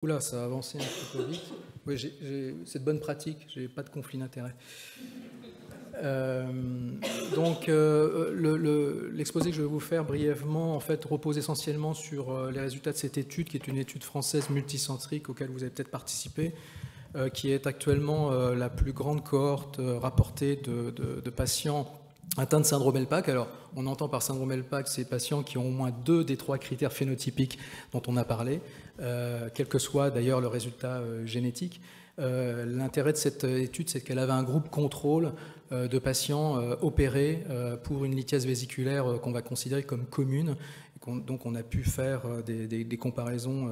Oula, ça a avancé un petit peu vite. Oui, c'est de bonne pratique, j'ai pas de conflit d'intérêt. L'exposé que je vais vous faire brièvement, en fait, repose essentiellement sur les résultats de cette étude, qui est une étude française multicentrique auquel vous avez peut-être participé, qui est actuellement la plus grande cohorte rapportée de patients atteints de syndrome LPAC. Alors, on entend par syndrome LPAC ces patients qui ont au moins 2 des 3 critères phénotypiques dont on a parlé, quel que soit d'ailleurs le résultat génétique. L'intérêt de cette étude, c'est qu'elle avait un groupe contrôle de patients opérés pour une lithiase vésiculaire qu'on va considérer comme commune. Donc on a pu faire des comparaisons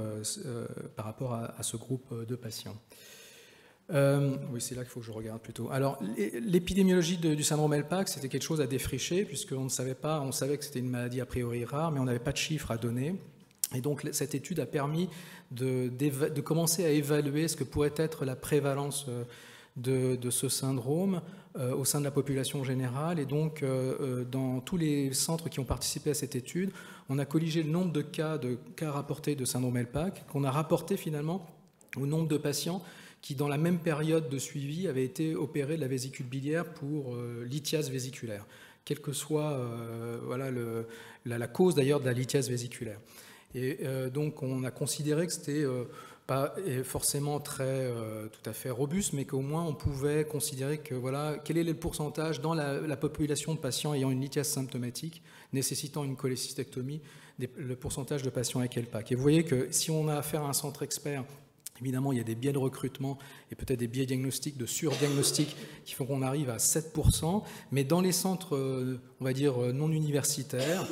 par rapport à ce groupe de patients. Oui, c'est là qu'il faut que je regarde plutôt. Alors, l'épidémiologie du syndrome LPAC, c'était quelque chose à défricher, puisqu'on ne savait pas, on savait que c'était une maladie a priori rare, mais on n'avait pas de chiffres à donner. Et donc, cette étude a permis de commencer à évaluer ce que pourrait être la prévalence de ce syndrome au sein de la population générale. Et donc, dans tous les centres qui ont participé à cette étude, on a colligé le nombre de cas rapportés de syndrome LPAC, qu'on a rapporté finalement au nombre de patients qui, dans la même période de suivi, avaient été opérés de la vésicule biliaire pour lithiase vésiculaire, quelle que soit voilà, la cause d'ailleurs de la lithiase vésiculaire. Et donc on a considéré que c'était pas forcément tout à fait robuste, mais qu'au moins on pouvait considérer que voilà, quel est le pourcentage dans la population de patients ayant une lithiase symptomatique nécessitant une cholécystectomie, le pourcentage de patients avec LPAC. Et vous voyez que si on a affaire à un centre expert, évidemment, il y a des biais de recrutement et peut-être des biais diagnostiques, de surdiagnostic qui font qu'on arrive à 7%. Mais dans les centres, on va dire, non universitaires,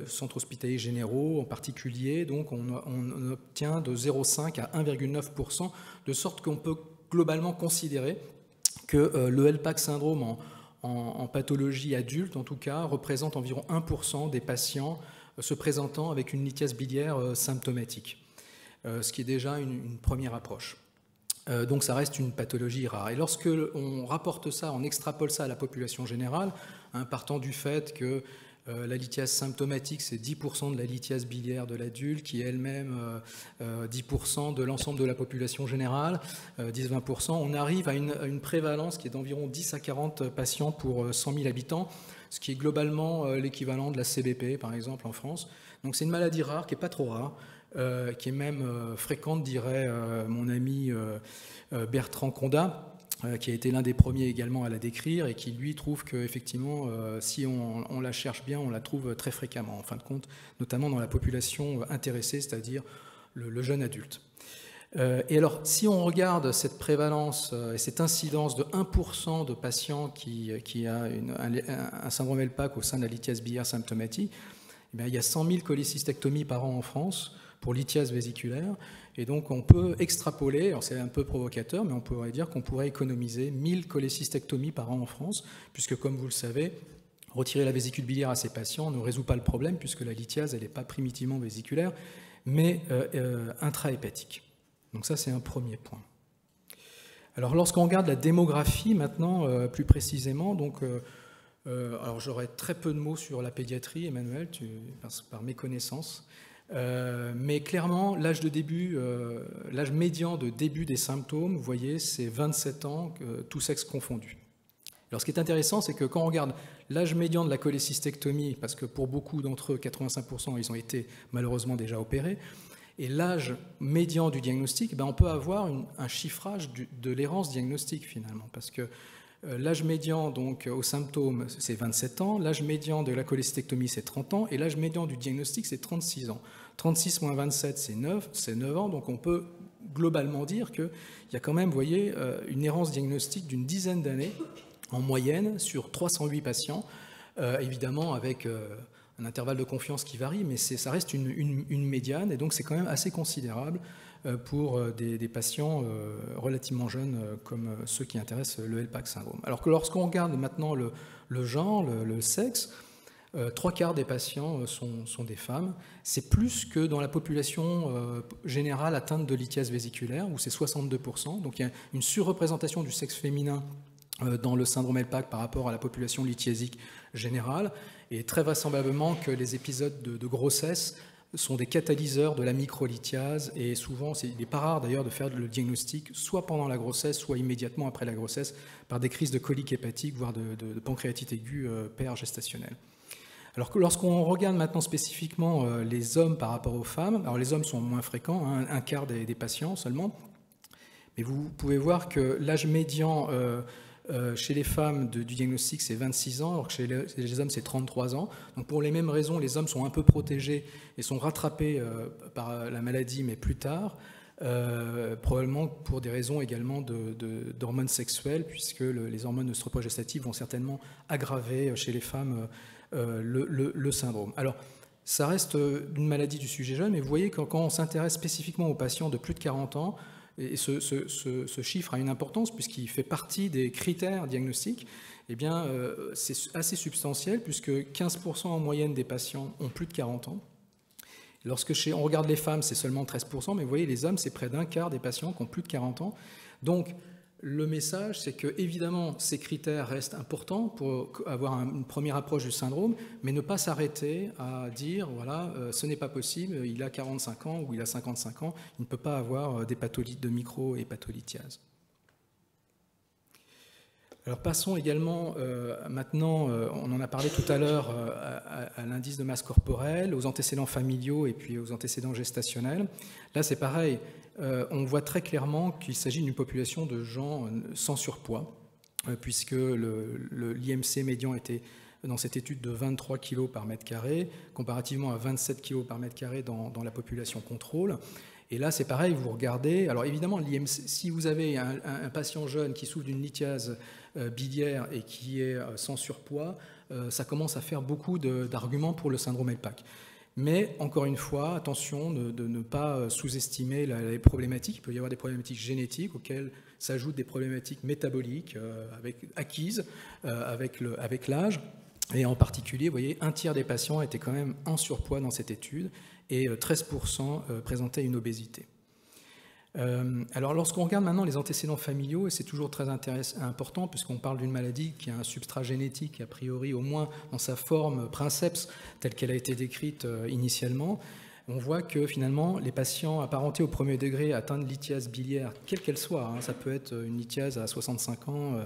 centres hospitaliers généraux en particulier, donc on obtient de 0,5 à 1,9%, de sorte qu'on peut globalement considérer que le LPAC syndrome en pathologie adulte, en tout cas, représente environ 1% des patients se présentant avec une lithiase biliaire symptomatique. Ce qui est déjà une première approche. Donc ça reste une pathologie rare. Et lorsque on rapporte ça, on extrapole ça à la population générale, partant du fait que la lithiase symptomatique, c'est 10% de la lithiase biliaire de l'adulte, qui est elle-même 10% de l'ensemble de la population générale, 10-20%, on arrive à une prévalence qui est d'environ 10 à 40 patients pour 100 000 habitants, ce qui est globalement l'équivalent de la CBP, par exemple, en France. Donc c'est une maladie rare, qui n'est pas trop rare, qui est même fréquente, dirait mon ami Bertrand Condat, qui a été l'un des premiers également à la décrire et qui, lui, trouve qu'effectivement, si on la cherche bien, on la trouve très fréquemment, en fin de compte, notamment dans la population intéressée, c'est-à-dire le jeune adulte. Et alors, si on regarde cette prévalence et cette incidence de 1% de patients qui a un syndrome LPAC au sein de la lithiase biliaire symptomatique, eh bien, il y a 100 000 cholécystectomies par an en France pour lithiase vésiculaire. Et donc, on peut extrapoler, alors c'est un peu provocateur, mais on pourrait dire qu'on pourrait économiser 1000 cholécystectomies par an en France, puisque, comme vous le savez, retirer la vésicule biliaire à ces patients ne résout pas le problème, puisque la lithiase, elle n'est pas primitivement vésiculaire, mais intrahépatique. Donc ça, c'est un premier point. Alors, lorsqu'on regarde la démographie, maintenant, plus précisément, donc... alors j'aurai très peu de mots sur la pédiatrie, Emmanuel, par mes connaissances, mais clairement l'âge médian de début des symptômes, vous voyez, c'est 27 ans, tous sexes confondus. Alors ce qui est intéressant, c'est que quand on regarde l'âge médian de la cholécystectomie, parce que pour beaucoup d'entre eux, 85%, ils ont été malheureusement déjà opérés, et l'âge médian du diagnostic, ben on peut avoir un chiffrage de l'errance diagnostique finalement, parce que l'âge médian donc, aux symptômes, c'est 27 ans, l'âge médian de la cholécystectomie, c'est 30 ans, et l'âge médian du diagnostic, c'est 36 ans. 36 moins 27, c'est 9 ans, donc on peut globalement dire qu'il y a quand même, vous voyez, une errance diagnostique d'une dizaine d'années, en moyenne, sur 308 patients, évidemment avec un intervalle de confiance qui varie, mais ça reste une médiane, et donc c'est quand même assez considérable pour des patients relativement jeunes comme ceux qui intéressent le LPAC syndrome. Alors que lorsqu'on regarde maintenant le genre, le sexe, 3/4 des patients sont des femmes. C'est plus que dans la population générale atteinte de lithiase vésiculaire, où c'est 62%. Donc il y a une surreprésentation du sexe féminin dans le syndrome LPAC par rapport à la population lithiasique générale, et très vraisemblablement que les épisodes de grossesse sont des catalyseurs de la microlithiase et souvent, il n'est pas rare d'ailleurs de faire le diagnostic soit pendant la grossesse, soit immédiatement après la grossesse par des crises de colique hépatique, voire de pancréatite aiguë gestationnelle. Alors que lorsqu'on regarde maintenant spécifiquement les hommes par rapport aux femmes, alors les hommes sont moins fréquents, hein, un quart des patients seulement, mais vous pouvez voir que l'âge médian chez les femmes du diagnostic, c'est 26 ans, alors que chez les hommes, c'est 33 ans. Donc pour les mêmes raisons, les hommes sont un peu protégés et sont rattrapés par la maladie, mais plus tard, probablement pour des raisons également d'hormones sexuelles, puisque les hormones œstrogestatives vont certainement aggraver chez les femmes le syndrome. Alors, ça reste une maladie du sujet jeune, mais vous voyez que quand on s'intéresse spécifiquement aux patients de plus de 40 ans, et ce chiffre a une importance puisqu'il fait partie des critères diagnostiques, eh bien, c'est assez substantiel puisque 15% en moyenne des patients ont plus de 40 ans. Lorsque on regarde les femmes, c'est seulement 13%, mais vous voyez, les hommes, c'est près d'un quart des patients qui ont plus de 40 ans. Donc, le message, c'est que évidemment, ces critères restent importants pour avoir une première approche du syndrome, mais ne pas s'arrêter à dire, voilà, ce n'est pas possible, il a 45 ans ou il a 55 ans, il ne peut pas avoir des pathologies de micro-hépatolithiase. Alors passons également, maintenant, on en a parlé tout à l'heure, à l'indice de masse corporelle, aux antécédents familiaux et puis aux antécédents gestationnels. Là, c'est pareil, on voit très clairement qu'il s'agit d'une population de gens sans surpoids, puisque l'IMC médian était dans cette étude de 23 kg par mètre carré, comparativement à 27 kg par mètre carré dans la population contrôle. Et là, c'est pareil, vous regardez. Alors évidemment, l'IMC, si vous avez un patient jeune qui souffre d'une lithiase biliaire et qui est sans surpoids, ça commence à faire beaucoup d'arguments pour le syndrome LPAC. Mais encore une fois, attention de ne pas sous-estimer les problématiques. Il peut y avoir des problématiques génétiques auxquelles s'ajoutent des problématiques métaboliques acquises avec l'âge. Et en particulier, vous voyez, un tiers des patients étaient quand même en surpoids dans cette étude et 13% présentaient une obésité. Alors lorsqu'on regarde maintenant les antécédents familiaux, et c'est toujours très important puisqu'on parle d'une maladie qui a un substrat génétique, a priori au moins dans sa forme princeps telle qu'elle a été décrite initialement, on voit que finalement les patients apparentés au premier degré atteints de lithiase biliaire, quelle qu'elle soit, hein, ça peut être une lithiase à 65 ans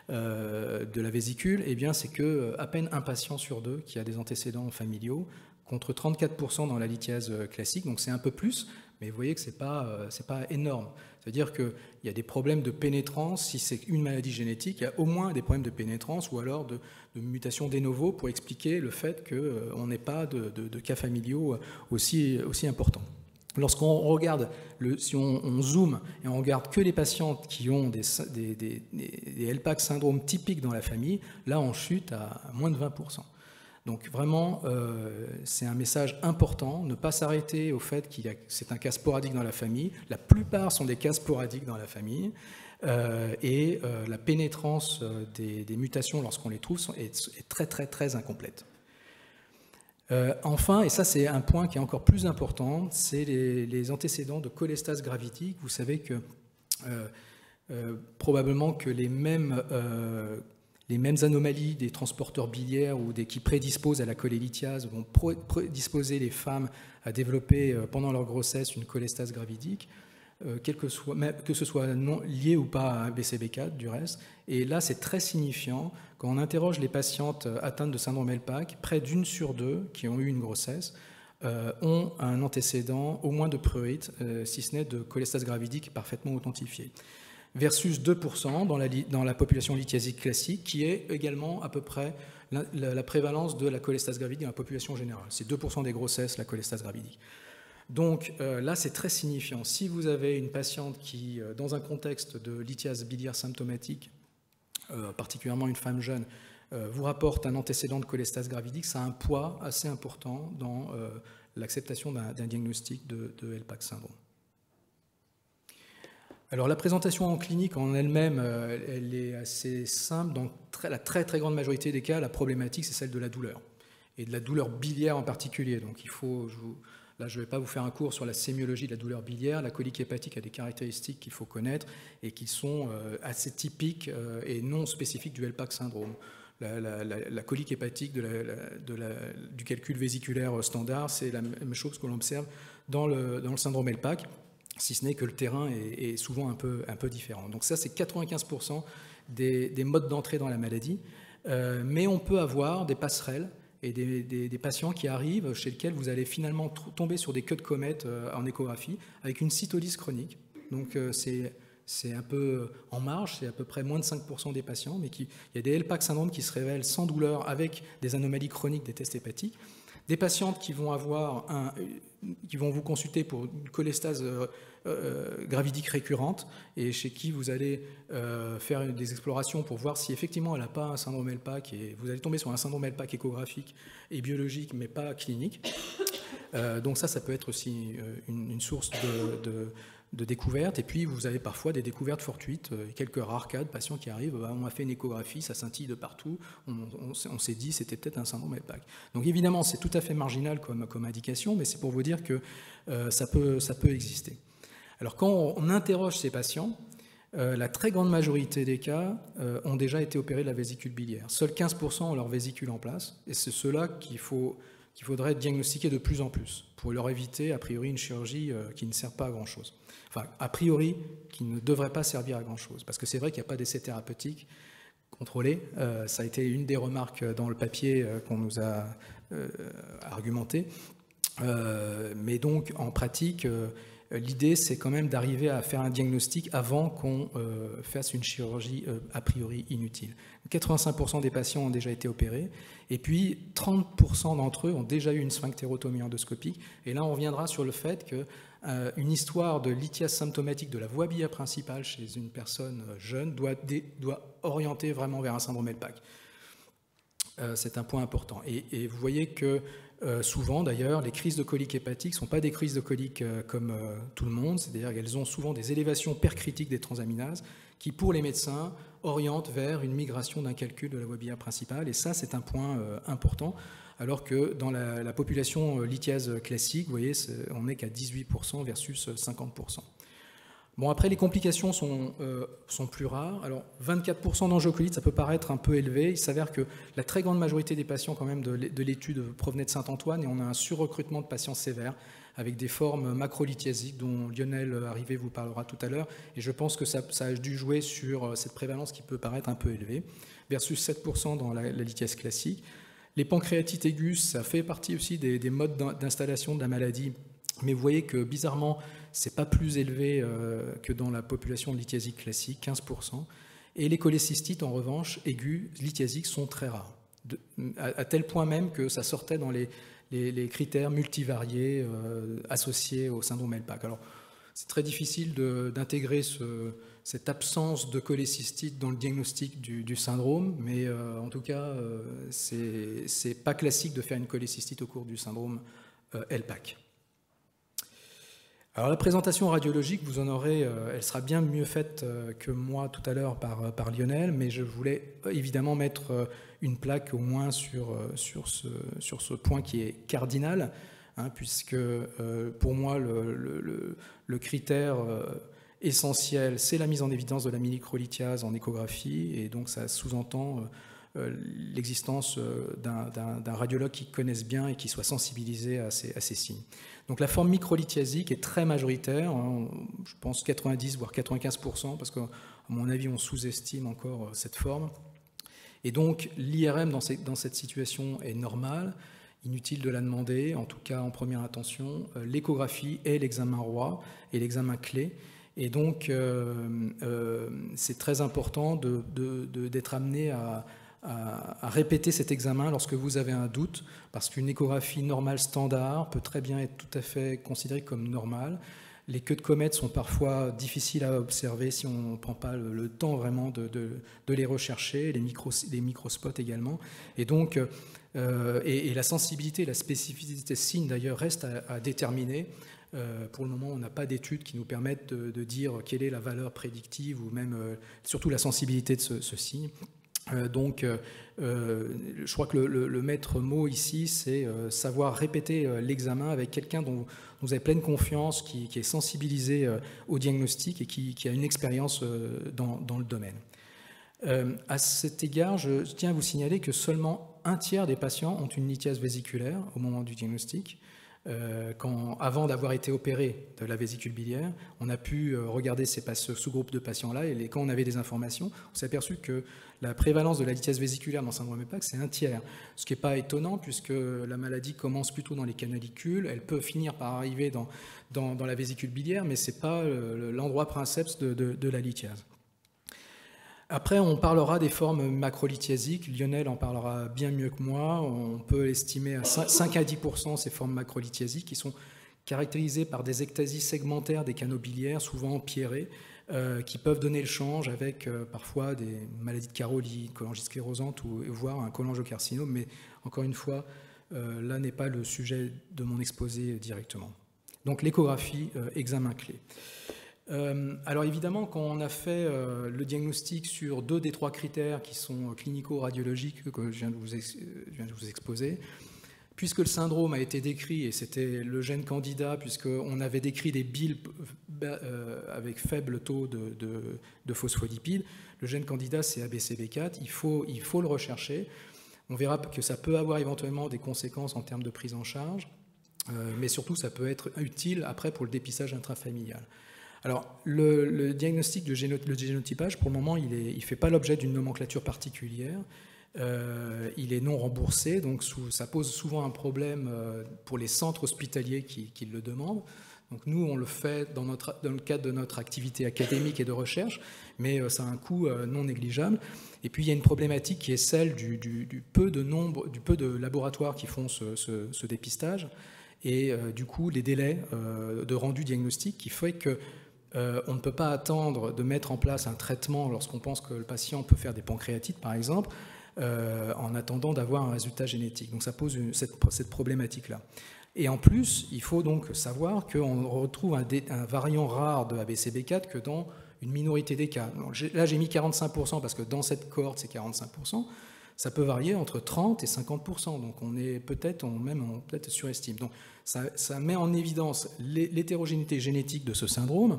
de la vésicule, eh bien c'est que à peine un patient sur deux qui a des antécédents familiaux, contre 34% dans la lithiase classique, donc c'est un peu plus, mais vous voyez que c'est pas énorme. C'est-à-dire qu'il y a des problèmes de pénétrance, si c'est une maladie génétique, il y a au moins des problèmes de pénétrance ou alors de mutation de novo pour expliquer le fait qu'on n'ait pas de cas familiaux aussi importants. Lorsqu'on regarde, si on zoome et on regarde que les patientes qui ont des LPAC syndrome typiques dans la famille, là on chute à moins de 20%. Donc vraiment, c'est un message important, ne pas s'arrêter au fait que c'est un cas sporadique dans la famille. La plupart sont des cas sporadiques dans la famille. Et la pénétrance des mutations lorsqu'on les trouve est très très très incomplète. Enfin, et ça c'est un point qui est encore plus important, c'est les antécédents de cholestase gravidique. Vous savez que probablement que les mêmes anomalies des transporteurs biliaires ou qui prédisposent à la cholélithiase vont prédisposer les femmes à développer pendant leur grossesse une cholestase gravidique, que ce soit lié ou pas à un BCB4 du reste. Et là, c'est très signifiant. Quand on interroge les patientes atteintes de syndrome LPAC, près d'une sur deux qui ont eu une grossesse ont un antécédent au moins de prurite, si ce n'est de cholestase gravidique parfaitement authentifié, versus 2% dans la population lithiasique classique, qui est également à peu près la prévalence de la cholestase gravidique dans la population générale. C'est 2% des grossesses, la cholestase gravidique. Donc là, c'est très signifiant. Si vous avez une patiente qui, dans un contexte de lithiase biliaire symptomatique, particulièrement une femme jeune, vous rapporte un antécédent de cholestase gravidique, ça a un poids assez important dans l'acceptation d'un diagnostic de LPAC syndrome. Alors la présentation en clinique en elle-même, elle est assez simple. Dans la très très grande majorité des cas, la problématique c'est celle de la douleur, et de la douleur biliaire en particulier. Donc il faut, là je ne vais pas vous faire un cours sur la sémiologie de la douleur biliaire. La colique hépatique a des caractéristiques qu'il faut connaître et qui sont assez typiques et non spécifiques du LPAC syndrome. la colique hépatique du calcul vésiculaire standard, c'est la même chose que l'on observe dans le syndrome LPAC, si ce n'est que le terrain est souvent un peu différent. Donc ça, c'est 95% des modes d'entrée dans la maladie, mais on peut avoir des passerelles et des patients qui arrivent chez lesquels vous allez finalement tomber sur des queues de comète en échographie avec une cytolyse chronique. Donc c'est un peu en marge, c'est à peu près moins de 5% des patients, mais il y a des LPAC syndrome qui se révèlent sans douleur avec des anomalies chroniques des tests hépatiques. Des patientes qui vont vous consulter pour une cholestase gravidique récurrente et chez qui vous allez faire des explorations pour voir si effectivement elle n'a pas un syndrome LPAC, et vous allez tomber sur un syndrome LPAC échographique et biologique mais pas clinique. Donc ça peut être aussi une source de découverte. Et puis vous avez parfois des découvertes fortuites, quelques rares cas de patients qui arrivent, on a fait une échographie, ça scintille de partout, on s'est dit c'était peut-être un syndrome LPAC. Donc évidemment c'est tout à fait marginal comme indication, mais c'est pour vous dire que ça peut exister. Alors quand on interroge ces patients, la très grande majorité des cas ont déjà été opérés de la vésicule biliaire. Seuls 15% ont leur vésicule en place, et c'est ceux-là qu'il faudrait diagnostiquer de plus en plus pour leur éviter, a priori, une chirurgie qui ne sert pas à grand-chose. Enfin, a priori, qui ne devrait pas servir à grand-chose. Parce que c'est vrai qu'il n'y a pas d'essai thérapeutique contrôlé. Ça a été une des remarques dans le papier qu'on nous a argumenté. Mais donc, en pratique, l'idée, c'est quand même d'arriver à faire un diagnostic avant qu'on fasse une chirurgie a priori inutile. 85% des patients ont déjà été opérés, et puis 30% d'entre eux ont déjà eu une sphinctérotomie endoscopique. Et là, on reviendra sur le fait qu'une histoire de lithiase symptomatique de la voie biliaire principale chez une personne jeune doit orienter vraiment vers un syndrome LPAC. C'est un point important. Et vous voyez que souvent, d'ailleurs, les crises de colique hépatique ne sont pas des crises de colique comme tout le monde, c'est-à-dire qu'elles ont souvent des élévations percritiques des transaminases qui, pour les médecins, orientent vers une migration d'un calcul de la voie biliaire principale. Et ça, c'est un point important, alors que dans la population lithiase classique, vous voyez, on n'est qu'à 18% versus 50%. Bon, après, les complications sont plus rares. Alors, 24% d'angiocolite, ça peut paraître un peu élevé. Il s'avère que la très grande majorité des patients quand même de l'étude provenaient de Saint-Antoine, et on a un surrecrutement de patients sévères avec des formes macrolithiasiques dont Lionel Arrivé vous parlera tout à l'heure. Et je pense que ça a dû jouer sur cette prévalence qui peut paraître un peu élevée, versus 7% dans la lithiase classique. Les pancréatites aiguës, ça fait partie aussi des modes d'installation de la maladie. Mais vous voyez que, bizarrement, ce n'est pas plus élevé que dans la population lithiasique classique, 15%. Et les cholécystites, en revanche, aiguës, lithiasiques, sont très rares. À tel point même que ça sortait dans les critères multivariés associés au syndrome LPAC. Alors, c'est très difficile d'intégrer cette absence de cholécystite dans le diagnostic du syndrome, mais en tout cas, c'est pas classique de faire une cholécystite au cours du syndrome LPAC. Alors la présentation radiologique, vous en aurez, elle sera bien mieux faite que moi tout à l'heure par Lionel, mais je voulais évidemment mettre une plaque au moins sur ce point qui est cardinal, hein, puisque pour moi le critère essentiel, c'est la mise en évidence de la microlithiase en échographie, et donc ça sous-entend l'existence d'un radiologue qui connaisse bien et qui soit sensibilisé à ces signes. Donc la forme microlithiasique est très majoritaire, hein, je pense 90 voire 95%, parce qu'à mon avis on sous-estime encore cette forme. Et donc l'IRM dans cette situation est normale, inutile de la demander, en tout cas en première intention. L'échographie est l'examen roi et l'examen clé. Et donc c'est très important d'être amené à répéter cet examen lorsque vous avez un doute, parce qu'une échographie normale standard peut très bien être tout à fait considérée comme normale. Les queues de comète sont parfois difficiles à observer si on ne prend pas le temps vraiment de les rechercher, les microspots également. Et donc, et la sensibilité, la spécificité des signes d'ailleurs reste à déterminer. Pour le moment, on n'a pas d'études qui nous permettent de dire quelle est la valeur prédictive ou même surtout la sensibilité de ce signe. Donc, je crois que le maître mot ici, c'est savoir répéter l'examen avec quelqu'un dont vous avez pleine confiance, qui est sensibilisé au diagnostic et qui a une expérience dans le domaine. À cet égard, je tiens à vous signaler que seulement un tiers des patients ont une lithiase vésiculaire au moment du diagnostic. Avant d'avoir été opéré de la vésicule biliaire, on a pu regarder ce sous-groupe de patients-là, et quand on avait des informations, on s'est aperçu que la prévalence de la lithiase vésiculaire dans le syndrome HELPAC, c'est un tiers, ce qui n'est pas étonnant puisque la maladie commence plutôt dans les canalicules, elle peut finir par arriver dans la vésicule biliaire, mais ce n'est pas l'endroit princeps de la lithiase. Après, on parlera des formes macrolithiasiques. Lionel en parlera bien mieux que moi. On peut estimer à 5 à 10% ces formes macrolithiasiques qui sont caractérisées par des ectasies segmentaires des canaux biliaires, souvent empierrées, qui peuvent donner le change avec parfois des maladies de Caroli, une cholangite sclérosante ou voire un cholangiocarcinome. Mais encore une fois, là n'est pas le sujet de mon exposé directement. Donc l'échographie, examen clé. Alors évidemment, quand on a fait le diagnostic sur 2 des 3 critères qui sont clinico-radiologiques que je viens de vous exposer, puisque le syndrome a été décrit, et c'était le gène candida, puisqu'on avait décrit des bile avec faible taux de phospholipides, le gène candida c'est ABCB4, il faut le rechercher. On verra que ça peut avoir éventuellement des conséquences en termes de prise en charge, mais surtout ça peut être utile après pour le dépistage intrafamilial. Alors, le diagnostic, le génotypage, pour le moment, il ne fait pas l'objet d'une nomenclature particulière. Il est non remboursé, donc ça pose souvent un problème pour les centres hospitaliers qui le demandent. Donc nous, on le fait dans le cadre de notre activité académique et de recherche, mais ça a un coût non négligeable. Et puis, il y a une problématique qui est celle du peu de laboratoires qui font ce dépistage, et du coup, les délais de rendu diagnostic qui fait que on ne peut pas attendre de mettre en place un traitement lorsqu'on pense que le patient peut faire des pancréatites, par exemple, en attendant d'avoir un résultat génétique. Donc ça pose cette problématique-là. Et en plus, il faut donc savoir qu'on retrouve un variant rare de ABCB4 que dans une minorité des cas. Donc, là, j'ai mis 45% parce que dans cette cohorte, c'est 45%. Ça peut varier entre 30 et 50%. Donc on est peut-être surestime. Donc ça met en évidence l'hétérogénéité génétique de ce syndrome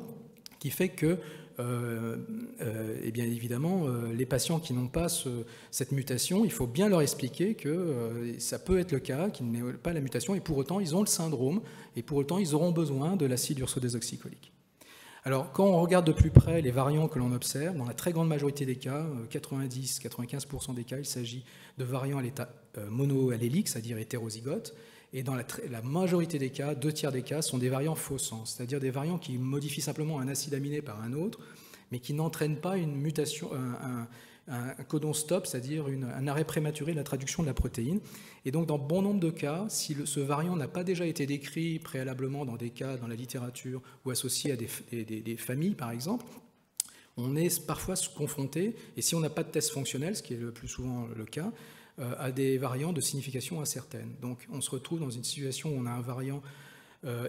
qui fait que, bien évidemment, les patients qui n'ont pas cette mutation, il faut bien leur expliquer que ça peut être le cas, qu'ils n'aient pas la mutation, et pour autant, ils ont le syndrome, et pour autant, ils auront besoin de l'acide urso-désoxycholique. Alors, quand on regarde de plus près les variants que l'on observe, dans la très grande majorité des cas, 90-95% des cas, il s'agit de variants à l'état monoallélique, c'est-à-dire hétérozygote, et dans la majorité des cas, 2 tiers des cas, sont des variants faux sens, c'est-à-dire des variants qui modifient simplement un acide aminé par un autre, mais qui n'entraînent pas une mutation, un codon stop, c'est-à-dire un arrêt prématuré de la traduction de la protéine. Et donc, dans bon nombre de cas, si ce variant n'a pas déjà été décrit préalablement dans des cas dans la littérature ou associé à des familles, par exemple, on est parfois confronté, et si on n'a pas de test fonctionnel, ce qui est le plus souvent le cas, à des variants de signification incertaine. Donc, on se retrouve dans une situation où on a un variant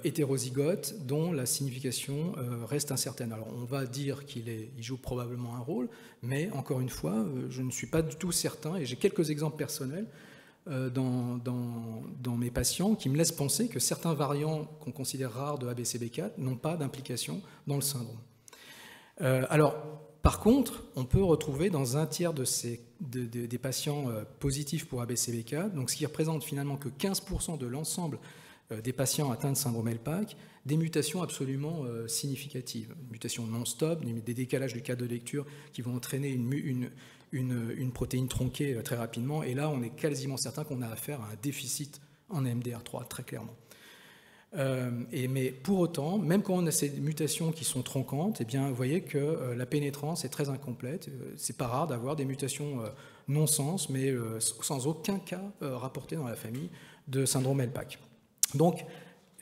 hétérozygote dont la signification reste incertaine. Alors on va dire qu'il joue probablement un rôle, mais encore une fois, je ne suis pas du tout certain, et j'ai quelques exemples personnels dans mes patients qui me laissent penser que certains variants qu'on considère rares de ABCB4 n'ont pas d'implication dans le syndrome. Alors, par contre, on peut retrouver dans un tiers des patients positifs pour ABCB4, donc ce qui représente finalement que 15% de l'ensemble des patients atteints de syndrome HELPAC, des mutations absolument significatives. Des mutations non-stop, des décalages du cadre de lecture qui vont entraîner une protéine tronquée très rapidement. Et là, on est quasiment certain qu'on a affaire à un déficit en MDR3, très clairement. Mais pour autant, même quand on a ces mutations qui sont tronquantes, eh bien, vous voyez que la pénétrance est très incomplète. C'est pas rare d'avoir des mutations non-sens, mais sans aucun cas rapporté dans la famille de syndrome HELPAC. Donc,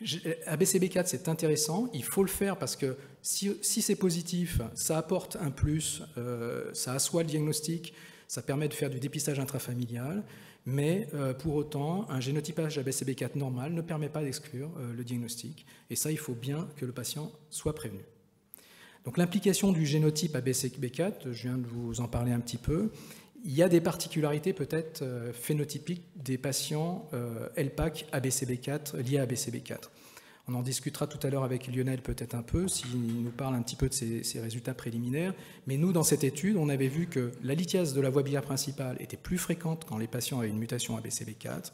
ABCB4, c'est intéressant, il faut le faire parce que si c'est positif, ça apporte un plus, ça assoit le diagnostic, ça permet de faire du dépistage intrafamilial, mais pour autant, un génotypage ABCB4 normal ne permet pas d'exclure le diagnostic, et ça, il faut bien que le patient soit prévenu. Donc l'implication du génotype ABCB4, je viens de vous en parler un petit peu. Il y a des particularités peut-être phénotypiques des patients HELPAC ABCB4 liés à ABCB4. On en discutera tout à l'heure avec Lionel peut-être un peu, s'il nous parle un petit peu de ces résultats préliminaires. Mais nous, dans cette étude, on avait vu que la lithiase de la voie biliaire principale était plus fréquente quand les patients avaient une mutation ABCB4,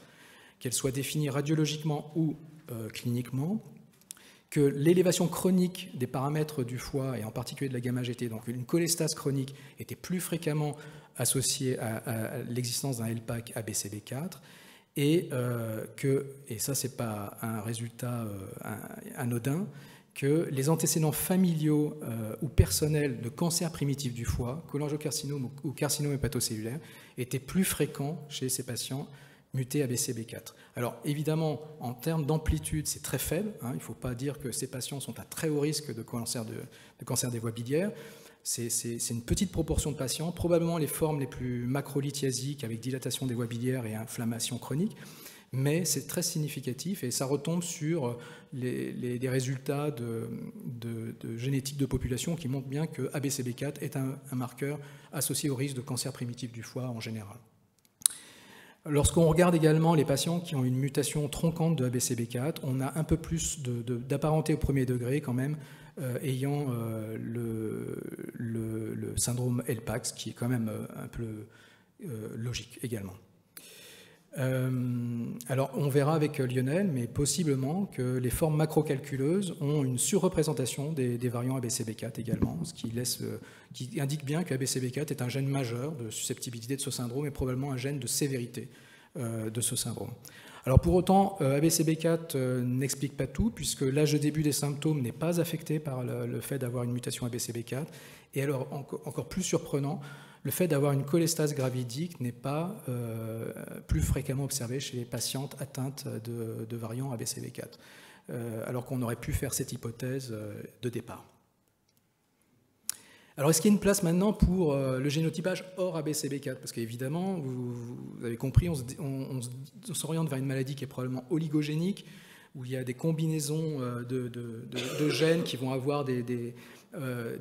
qu'elle soit définie radiologiquement ou cliniquement, que l'élévation chronique des paramètres du foie, et en particulier de la gamma-GT, donc une cholestase chronique, était plus fréquemment associée à l'existence d'un LPAC ABCB4, et ça c'est pas un résultat anodin, que les antécédents familiaux ou personnels de cancer primitif du foie, cholangiocarcinome ou carcinome hépatocellulaire, étaient plus fréquents chez ces patients mutés ABCB4. Alors évidemment, en termes d'amplitude, c'est très faible, hein, il ne faut pas dire que ces patients sont à très haut risque de cancer des voies biliaires. C'est une petite proportion de patients, probablement les formes les plus macrolithiasiques avec dilatation des voies biliaires et inflammation chronique, mais c'est très significatif et ça retombe sur les résultats de génétique de population qui montrent bien que ABCB4 est un marqueur associé au risque de cancer primitif du foie en général. Lorsqu'on regarde également les patients qui ont une mutation tronquante de ABCB4, on a un peu plus d'apparenté au premier degré quand même, ayant le syndrome LPAX, qui est quand même un peu logique également. Alors on verra avec Lionel, mais possiblement que les formes macrocalculeuses ont une surreprésentation des variants ABCB4 également, ce qui indique bien que ABCB4 est un gène majeur de susceptibilité de ce syndrome et probablement un gène de sévérité de ce syndrome. Alors pour autant, ABCB4 n'explique pas tout, puisque l'âge de début des symptômes n'est pas affecté par le fait d'avoir une mutation ABCB4, et alors encore plus surprenant, le fait d'avoir une cholestase gravidique n'est pas plus fréquemment observé chez les patientes atteintes de variants ABCB4, alors qu'on aurait pu faire cette hypothèse de départ. Alors, est-ce qu'il y a une place maintenant pour le génotypage hors ABCB4? Parce qu'évidemment, vous avez compris, on s'oriente vers une maladie qui est probablement oligogénique, où il y a des combinaisons de gènes qui vont avoir des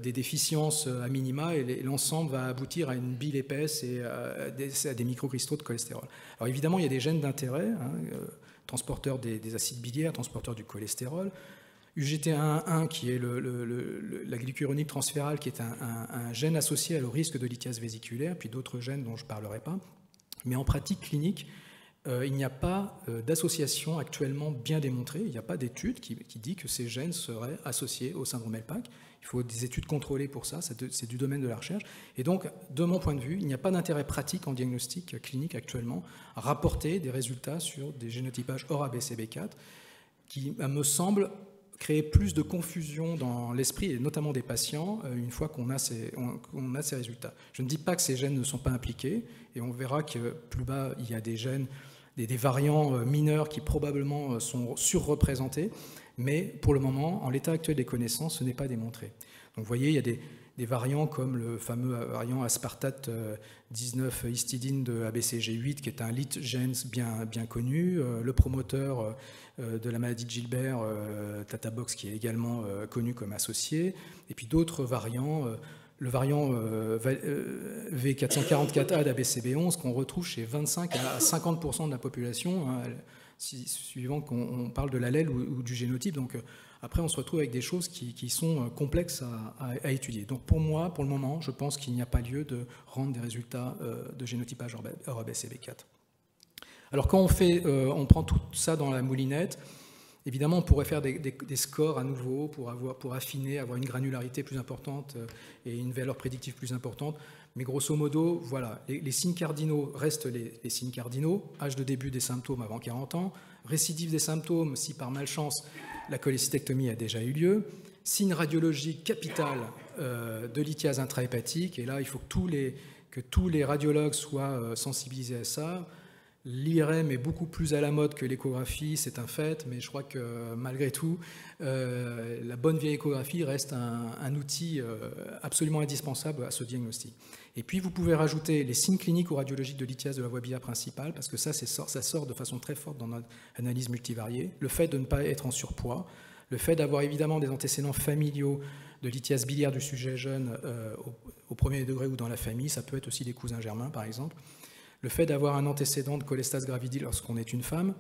déficiences à minima, et l'ensemble va aboutir à une bile épaisse et à des microcristaux de cholestérol. Alors évidemment, il y a des gènes d'intérêt, hein, transporteurs des acides biliaires, transporteurs du cholestérol, UGT1-1 qui est la glycuronique transférale, qui est un gène associé au risque de lithiase vésiculaire, puis d'autres gènes dont je ne parlerai pas. Mais en pratique clinique, il n'y a pas d'association actuellement bien démontrée, il n'y a pas d'étude qui dit que ces gènes seraient associés au syndrome LPAC. Il faut des études contrôlées pour ça, c'est du domaine de la recherche. Et donc, de mon point de vue, il n'y a pas d'intérêt pratique en diagnostic clinique actuellement à rapporter des résultats sur des génotypages hors ABCB4 qui me semble créer plus de confusion dans l'esprit, et notamment des patients, une fois qu'on a ces résultats. Je ne dis pas que ces gènes ne sont pas impliqués, et on verra que plus bas, il y a des gènes, des variants mineurs qui probablement sont surreprésentés, mais pour le moment, en l'état actuel des connaissances, ce n'est pas démontré. Donc vous voyez, il y a des variants comme le fameux variant aspartate 19 histidine de ABCG8, qui est un lead gens bien connu, le promoteur de la maladie de Gilbert, Tatabox, qui est également connu comme associé, et puis d'autres variants, le variant V444A d'ABCB11, qu'on retrouve chez 25 à 50% de la population, hein, suivant qu'on parle de l'allèle ou du génotype. Donc après, on se retrouve avec des choses qui sont complexes à étudier. Donc pour moi, pour le moment, je pense qu'il n'y a pas lieu de rendre des résultats de génotypage hors ABCB4. Alors quand on prend tout ça dans la moulinette, évidemment, on pourrait faire des scores à nouveau pour affiner, avoir une granularité plus importante et une valeur prédictive plus importante. Mais grosso modo, voilà, les signes cardinaux restent les signes cardinaux. Âge de début des symptômes avant 40 ans. Récidive des symptômes si par malchance la cholécystectomie a déjà eu lieu. Signe radiologique capital de lithiase intrahépatique. Et là, il faut que tous les radiologues soient sensibilisés à ça. L'IRM est beaucoup plus à la mode que l'échographie, c'est un fait, mais je crois que malgré tout, la bonne vieille échographie reste un outil absolument indispensable à ce diagnostic. Et puis vous pouvez rajouter les signes cliniques ou radiologiques de lithiase de la voie biliaire principale, parce que ça sort de façon très forte dans notre analyse multivariée. Le fait de ne pas être en surpoids, le fait d'avoir évidemment des antécédents familiaux de lithiase biliaire du sujet jeune au premier degré ou dans la famille, ça peut être aussi des cousins germains par exemple. Le fait d'avoir un antécédent de cholestase gravidique lorsqu'on est une femme,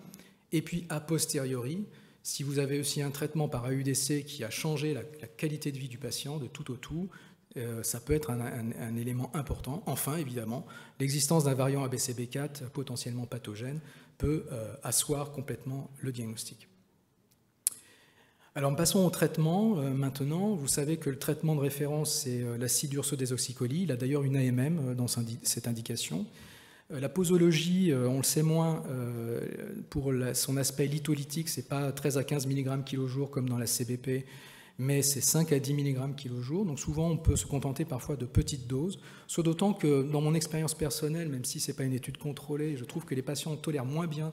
et puis a posteriori, Si vous avez aussi un traitement par AUDC qui a changé la qualité de vie du patient de tout au tout, ça peut être un élément important. Enfin, évidemment, l'existence d'un variant ABCB4 potentiellement pathogène peut asseoir complètement le diagnostic. Alors passons au traitement maintenant. Vous savez que le traitement de référence, c'est l'acide urso-désoxycholine. Il a d'ailleurs une AMM dans cette indication. La posologie, on le sait moins, pour son aspect litholytique, c'est pas 13 à 15 mg kg comme dans la CBP, mais c'est 5 à 10 mg kg. Donc souvent, on peut se contenter parfois de petites doses, soit d'autant que dans mon expérience personnelle, même si ce n'est pas une étude contrôlée, je trouve que les patients tolèrent moins bien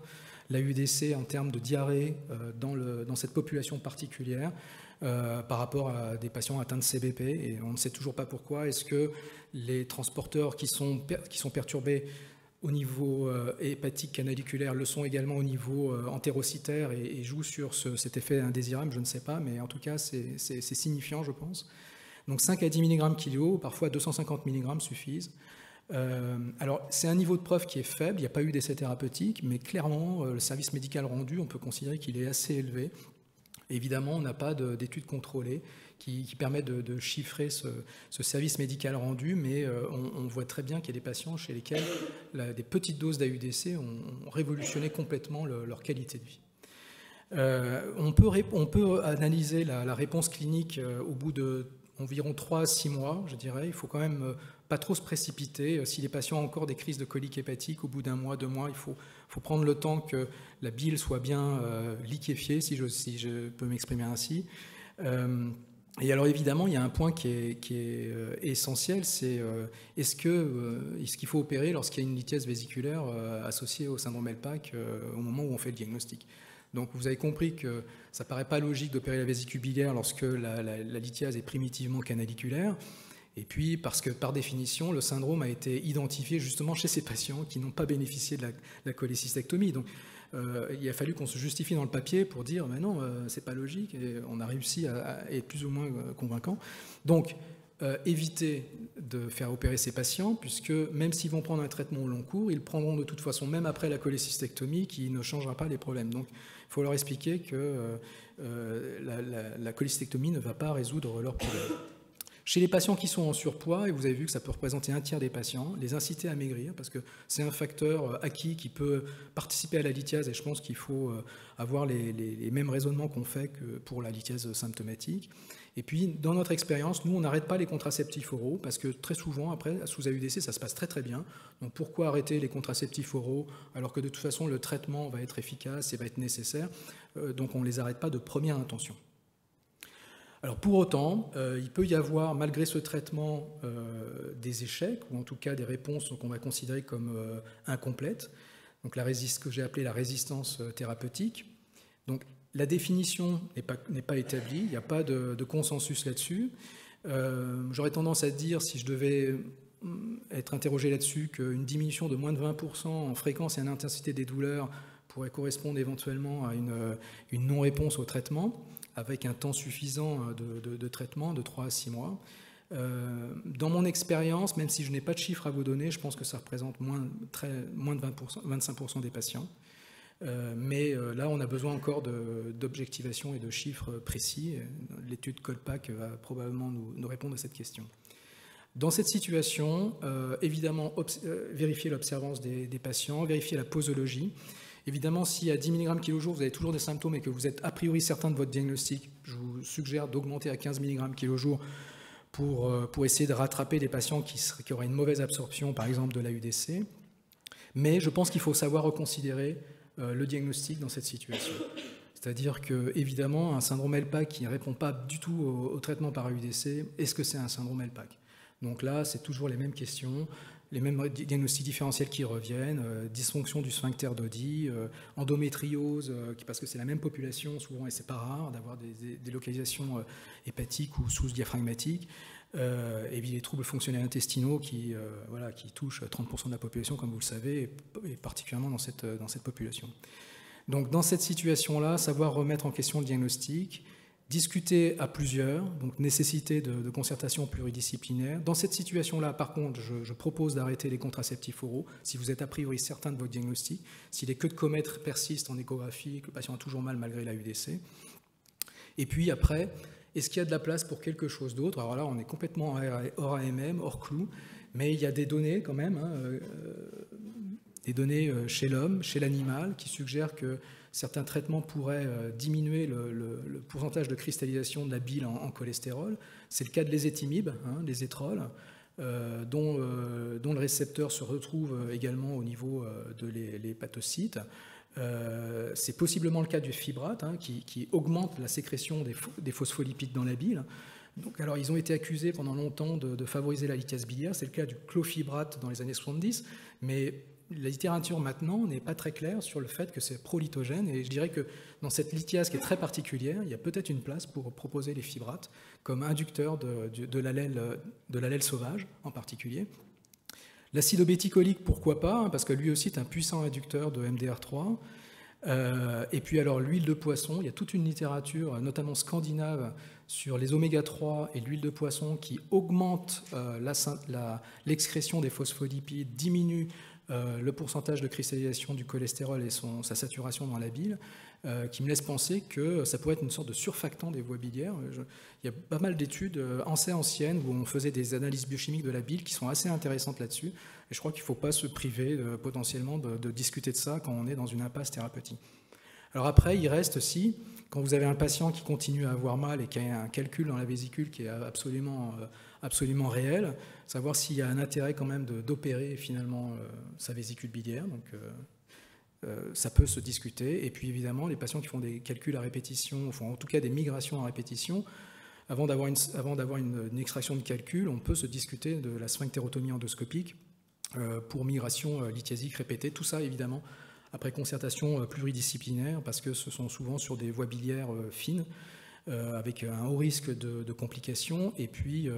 la UDC en termes de diarrhée dans cette population particulière par rapport à des patients atteints de CBP, et on ne sait toujours pas pourquoi. Est-ce que les transporteurs qui sont perturbés au niveau hépatique canaliculaire le sont également au niveau entérocytaire et jouent sur cet effet indésirable? Je ne sais pas, mais en tout cas, c'est signifiant, je pense. Donc 5 à 10 mg kg, parfois 250 mg suffisent. Alors, c'est un niveau de preuve qui est faible, il n'y a pas eu d'essai thérapeutique, mais clairement, le service médical rendu, on peut considérer qu'il est assez élevé. Évidemment, on n'a pas d'études contrôlées qui permettent de chiffrer ce service médical rendu, mais on voit très bien qu'il y a des patients chez lesquels des petites doses d'AUDC ont révolutionné complètement leur qualité de vie. On peut analyser la réponse clinique au bout de environ 3 à 6 mois, je dirais. Il faut quand même pas trop se précipiter. Si les patients ont encore des crises de colique hépatique, au bout d'1 mois, 2 mois, il faut prendre le temps que la bile soit bien liquéfiée, si je peux m'exprimer ainsi. Et alors évidemment, il y a un point qui est essentiel, c'est est-ce qu'il faut opérer lorsqu'il y a une lithiase vésiculaire associée au syndrome LPAC au moment où on fait le diagnostic. Donc vous avez compris que ça ne paraît pas logique d'opérer la vésicule biliaire lorsque la lithiase est primitivement canaliculaire. Et puis parce que par définition, le syndrome a été identifié justement chez ces patients qui n'ont pas bénéficié de la cholécystectomie. Donc il a fallu qu'on se justifie dans le papier pour dire mais non, c'est pas logique, et on a réussi à être plus ou moins convaincant. Donc éviter de faire opérer ces patients, puisque même s'ils vont prendre un traitement au long cours, ils prendront de toute façon, même après la cholécystectomie, qui ne changera pas les problèmes. Donc il faut leur expliquer que la cholécystectomie ne va pas résoudre leurs problèmes. Chez les patients qui sont en surpoids, et vous avez vu que ça peut représenter 1/3 des patients, les inciter à maigrir, parce que c'est un facteur acquis qui peut participer à la lithiase, et je pense qu'il faut avoir les mêmes raisonnements qu'on fait que pour la lithiase symptomatique. Et puis, dans notre expérience, nous, on n'arrête pas les contraceptifs oraux, parce que très souvent, après, sous AUDC, ça se passe très très bien. Donc pourquoi arrêter les contraceptifs oraux, alors que de toute façon, le traitement va être efficace et va être nécessaire? Donc on ne les arrête pas de première intention. Alors pour autant, il peut y avoir, malgré ce traitement, des échecs, ou en tout cas des réponses qu'on va considérer comme incomplètes. Donc ce que j'ai appelé la résistance thérapeutique. Donc la définition n'est pas établie, il n'y a pas de consensus là-dessus. J'aurais tendance à dire, si je devais être interrogé là-dessus, qu'une diminution de moins de 20% en fréquence et en intensité des douleurs pourrait correspondre éventuellement à une non-réponse au traitement, avec un temps suffisant de traitement de 3 à 6 mois. Dans mon expérience, même si je n'ai pas de chiffres à vous donner, je pense que ça représente moins de 25% des patients. Mais là, on a besoin encore d'objectivation et de chiffres précis. L'étude Colpac va probablement nous répondre à cette question. Dans cette situation, évidemment, vérifier l'observance des patients, vérifier la posologie. Évidemment, si à 10 mg kg jour, vous avez toujours des symptômes et que vous êtes a priori certain de votre diagnostic, je vous suggère d'augmenter à 15 mg kg jour pour essayer de rattraper des patients qui auraient une mauvaise absorption, par exemple, de l'AUDC. Mais je pense qu'il faut savoir reconsidérer le diagnostic dans cette situation. C'est-à-dire que, évidemment, un syndrome LPAC qui ne répond pas du tout au traitement par AUDC, est-ce que c'est un syndrome LPAC? Donc là, c'est toujours les mêmes questions, les mêmes diagnostics différentiels qui reviennent, dysfonction du sphincter d'Oddi, endométriose, parce que c'est la même population souvent, et c'est pas rare d'avoir des localisations hépatiques ou sous-diaphragmatiques, et puis les troubles fonctionnels intestinaux qui touchent 30% de la population, comme vous le savez, et particulièrement dans cette population. Donc dans cette situation-là, savoir remettre en question le diagnostic, Discuter à plusieurs, donc nécessité de concertation pluridisciplinaire. Dans cette situation-là, par contre, je propose d'arrêter les contraceptifs oraux si vous êtes a priori certain de votre diagnostic, si les queues de comète persistent en échographie, que le patient a toujours mal malgré la UDC. Et puis après, est-ce qu'il y a de la place pour quelque chose d'autre? Alors là, on est complètement hors AMM, hors clou, mais il y a des données quand même, des données chez l'homme, chez l'animal, qui suggèrent que certains traitements pourraient diminuer le pourcentage de cristallisation de la bile en cholestérol. C'est le cas de l'ézétimib, les étrols, dont le récepteur se retrouve également au niveau de l'hépatocyte. C'est possiblement le cas du fibrate, qui augmente la sécrétion des phospholipides dans la bile. Donc, alors, ils ont été accusés pendant longtemps de favoriser la lithiase biliaire. C'est le cas du clofibrate dans les années 70, mais la littérature maintenant n'est pas très claire sur le fait que c'est prolithogène, et je dirais que dans cette lithiase qui est très particulière, il y a peut-être une place pour proposer les fibrates comme inducteurs de l'allèle sauvage en particulier. L'acide obéticolique, pourquoi pas, parce que lui aussi est un puissant inducteur de MDR3. Et puis alors l'huile de poisson, il y a toute une littérature, notamment scandinave, sur les oméga-3 et l'huile de poisson qui augmente l'excrétion des phospholipides, diminue le pourcentage de cristallisation du cholestérol et sa saturation dans la bile, qui me laisse penser que ça pourrait être une sorte de surfactant des voies biliaires. Il y a pas mal d'études assez anciennes où on faisait des analyses biochimiques de la bile qui sont assez intéressantes là-dessus. Et je crois qu'il ne faut pas se priver potentiellement de discuter de ça quand on est dans une impasse thérapeutique. Alors après, il reste aussi, quand vous avez un patient qui continue à avoir mal et qui a un calcul dans la vésicule qui est absolument réel, savoir s'il y a un intérêt quand même d'opérer finalement sa vésicule biliaire. Donc ça peut se discuter. Et puis évidemment, les patients qui font des calculs à répétition, enfin en tout cas des migrations à répétition, avant d'avoir une extraction de calcul, on peut se discuter de la sphinctérotomie endoscopique pour migration lithiasique répétée. Tout ça évidemment après concertation pluridisciplinaire, parce que ce sont souvent sur des voies biliaires fines, avec un haut risque de complications, et puis